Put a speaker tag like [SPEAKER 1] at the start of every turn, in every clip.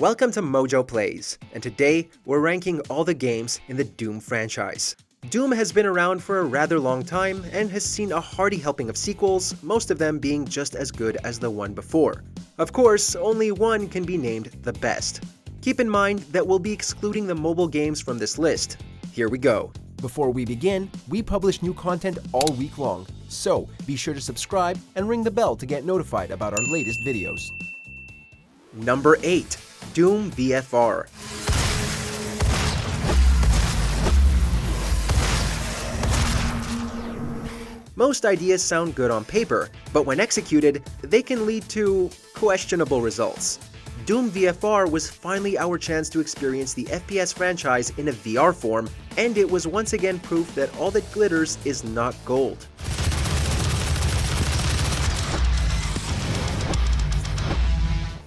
[SPEAKER 1] Welcome to MojoPlays, and today we're ranking all the games in the Doom franchise. Doom has been around for a rather long time and has seen a hearty helping of sequels, most of them being just as good as the one before. Of course, only one can be named the best. Keep in mind that we'll be excluding the mobile games from this list. Here we go.
[SPEAKER 2] Before we begin, we publish new content all week long, so be sure to subscribe and ring the bell to get notified about our latest videos.
[SPEAKER 1] Number 8. Doom VFR. Most ideas sound good on paper, but when executed, they can lead to questionable results. Doom VFR was finally our chance to experience the FPS franchise in a VR form, and it was once again proof that all that glitters is not gold.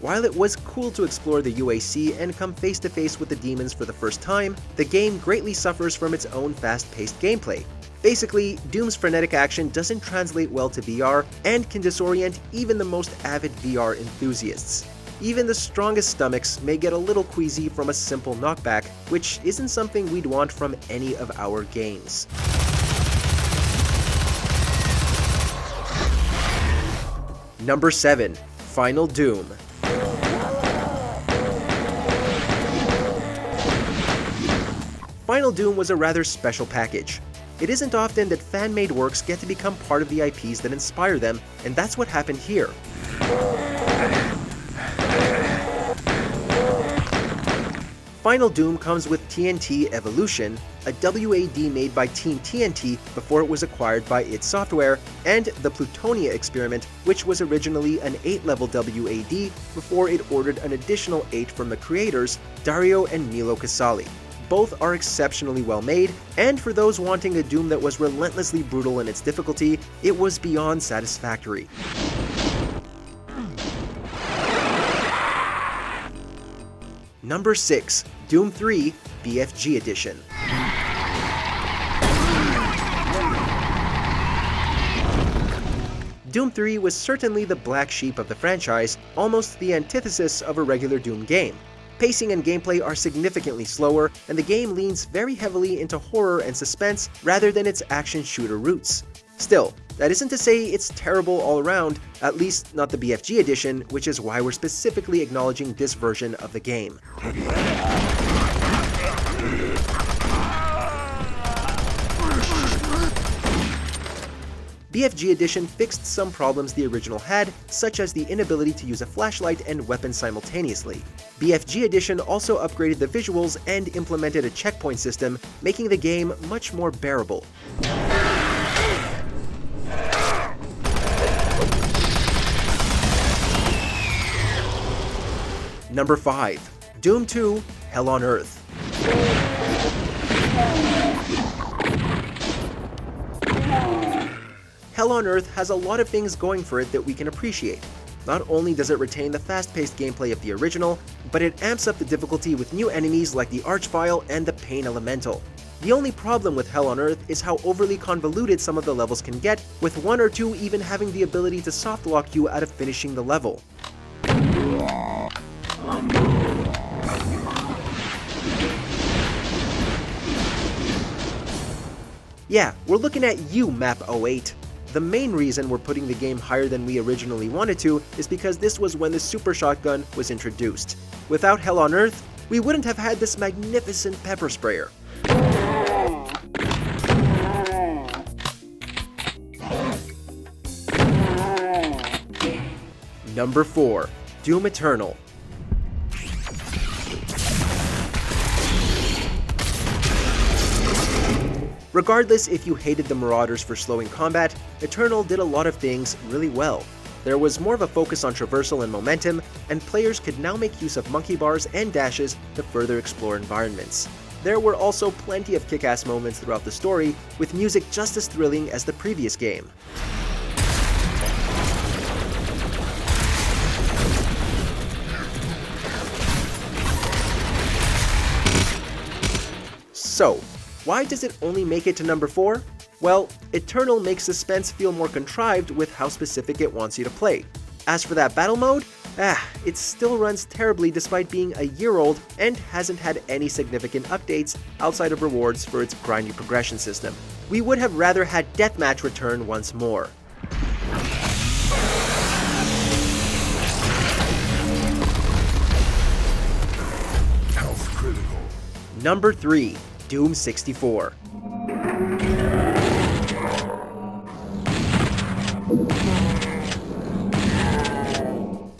[SPEAKER 1] While it was cool to explore the UAC and come face to face with the demons for the first time, the game greatly suffers from its own fast-paced gameplay. Basically, Doom's frenetic action doesn't translate well to VR and can disorient even the most avid VR enthusiasts. Even the strongest stomachs may get a little queasy from a simple knockback, which isn't something we'd want from any of our games. Number 7. Final Doom. Final Doom was a rather special package. It isn't often that fan-made works get to become part of the IPs that inspire them, and that's what happened here. Final Doom comes with TNT Evolution, a WAD made by Team TNT before it was acquired by id Software, and the Plutonia Experiment, which was originally an 8-level WAD before it ordered an additional 8 from the creators, Dario and Milo Casali. Both are exceptionally well made, and for those wanting a Doom that was relentlessly brutal in its difficulty, it was beyond satisfactory. Number 6. Doom 3 BFG Edition. Doom 3 was certainly the black sheep of the franchise, almost the antithesis of a regular Doom game. Pacing and gameplay are significantly slower, and the game leans very heavily into horror and suspense rather than its action shooter roots. Still, that isn't to say it's terrible all around, at least not the BFG edition, which is why we're specifically acknowledging this version of the game. BFG Edition fixed some problems the original had, such as the inability to use a flashlight and weapon simultaneously. BFG Edition also upgraded the visuals and implemented a checkpoint system, making the game much more bearable. Number 5. Doom 2 Hell on Earth. Hell on Earth has a lot of things going for it that we can appreciate. Not only does it retain the fast-paced gameplay of the original, but it amps up the difficulty with new enemies like the Archvile and the Pain Elemental. The only problem with Hell on Earth is how overly convoluted some of the levels can get, with one or two even having the ability to softlock you out of finishing the level. Yeah, we're looking at you, Map 08. The main reason we're putting the game higher than we originally wanted to is because this was when the Super Shotgun was introduced. Without Hell on Earth, we wouldn't have had this magnificent pepper sprayer. Number 4. Doom Eternal. Regardless if you hated the Marauders for slowing combat, Eternal did a lot of things really well. There was more of a focus on traversal and momentum, and players could now make use of monkey bars and dashes to further explore environments. There were also plenty of kick-ass moments throughout the story, with music just as thrilling as the previous game. So, why does it only make it to number 4? Well, Eternal makes suspense feel more contrived with how specific it wants you to play. As for that battle mode, It still runs terribly despite being a year old and hasn't had any significant updates outside of rewards for its grindy progression system. We would have rather had Deathmatch return once more.
[SPEAKER 3] Health critical.
[SPEAKER 1] Number 3. Doom 64.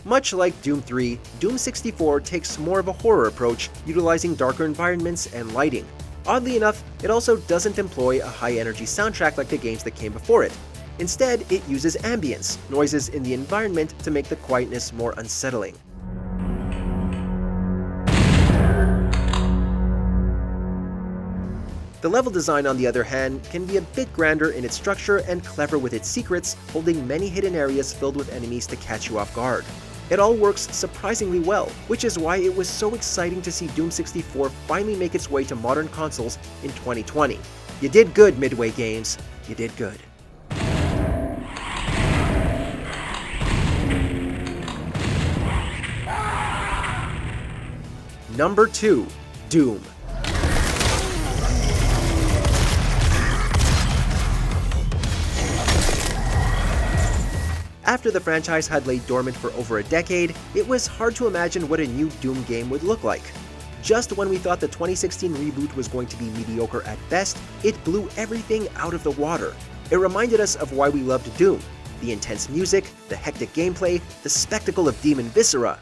[SPEAKER 1] Much like Doom 3, Doom 64 takes more of a horror approach, utilizing darker environments and lighting. Oddly enough, it also doesn't employ a high-energy soundtrack like the games that came before it. Instead, it uses ambience, noises in the environment to make the quietness more unsettling. The level design, on the other hand, can be a bit grander in its structure and clever with its secrets, holding many hidden areas filled with enemies to catch you off guard. It all works surprisingly well, which is why it was so exciting to see Doom 64 finally make its way to modern consoles in 2020. You did good, Midway Games. You did good. Number 2. Doom. After the franchise had laid dormant for over a decade, it was hard to imagine what a new Doom game would look like. Just when we thought the 2016 reboot was going to be mediocre at best, it blew everything out of the water. It reminded us of why we loved Doom: the intense music, the hectic gameplay, the spectacle of demon viscera.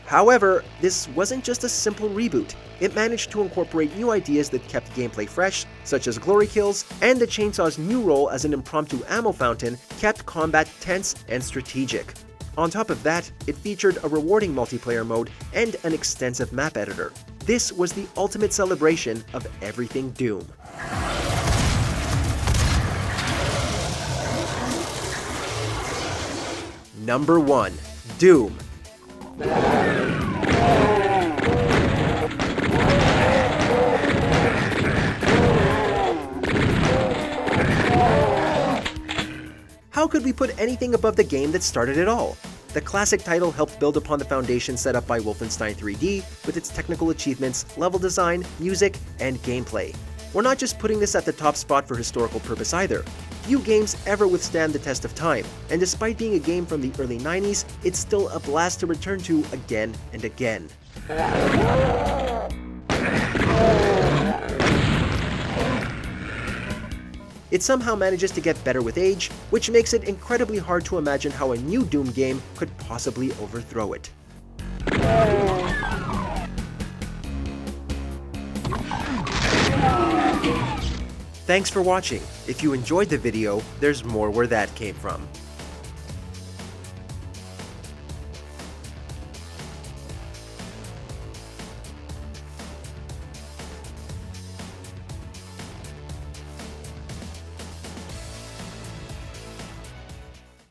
[SPEAKER 1] However, this wasn't just a simple reboot. It managed to incorporate new ideas that kept gameplay fresh, such as glory kills, and the chainsaw's new role as an impromptu ammo fountain kept combat tense and strategic. On top of that, it featured a rewarding multiplayer mode and an extensive map editor. This was the ultimate celebration of everything Doom. Number 1. Doom. How could we put anything above the game that started it all? The classic title helped build upon the foundation set up by Wolfenstein 3D with its technical achievements, level design, music, and gameplay. We're not just putting this at the top spot for historical purpose either. Few games ever withstand the test of time, and despite being a game from the early 90s, it's still a blast to return to again and again. It somehow manages to get better with age, which makes it incredibly hard to imagine how a new Doom game could possibly overthrow it. Thanks for watching. If you enjoyed the video, there's more where that came from.